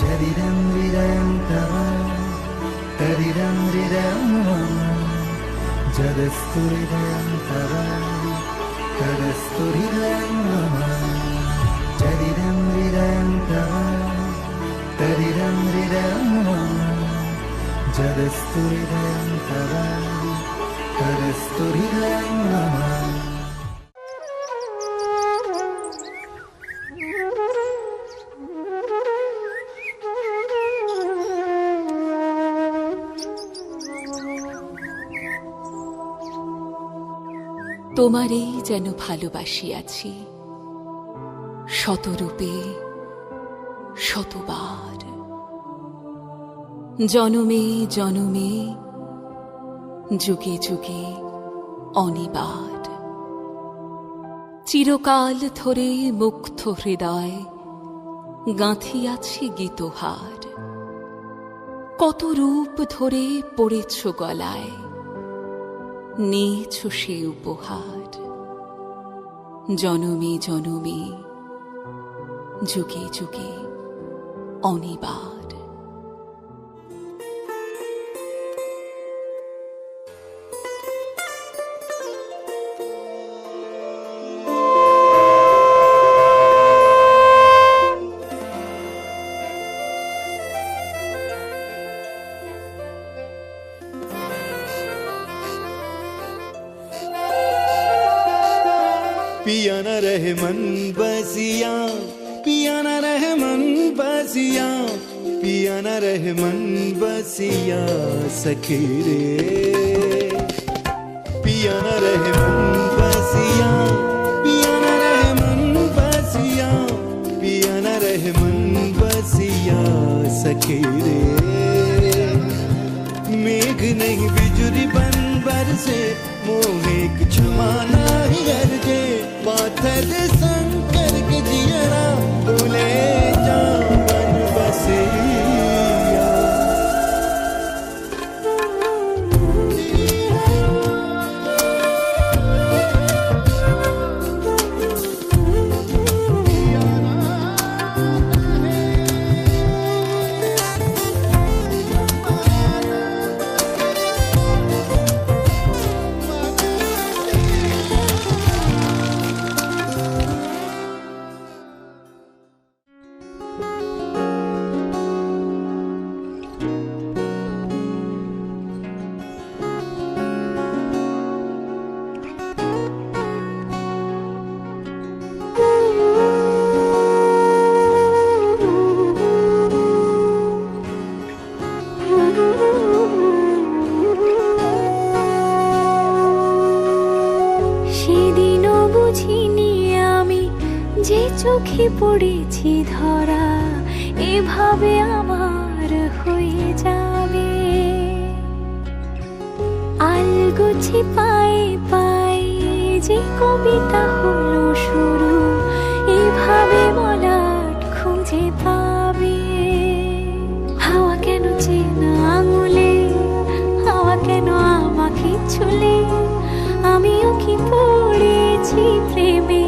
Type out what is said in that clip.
Tadiram ridam tava, tadiram ridam mama, jadastu ridam tava, tadastu ridam mama. Tadiram ridam tava, tadiram ridam mama, jadastu ridam tava, tadastu ridam mama. তোমারেই যেন ভালোবাসিয়াছি শতরূপে শতবার, জনমে জনমে যুগে যুগে অনিবার। চিরকাল ধরে মুগ্ধ হৃদয় গাঁথিয়াছি গীতহার। কত রূপ ধরে পড়েছ গলায়, নিয়েছ সে উপহার। জনমে জনমে যুগে যুগে অনিবার। पिया न रहे मन बसिया, पिया न रहे मन बसिया, पिया न रहे मन बसिया सखी रे। पिया न रहे मन बसिया, पिया न रहे मन बसिया, पिया न रहे मन बसिया सखी रे। मेघ नहीं बिजुरी बन बरसे, मोहे क्षमा नहीं गरजे। पाथर शंकर के जियरा भूले जा बन बसिया। চোখে পড়েছি ধরা, এভাবে আমার হয়ে যাবে। আলগোছে পায়ে পায়ে যে কবিতা হলো শুরু, এভাবে মলাট খুঁজে পাবে। হাওয়া কেন চেনা আঙুলে, হাওয়া কেন আমাকে ছুলে, আমিও কি পড়েছি প্রেমে।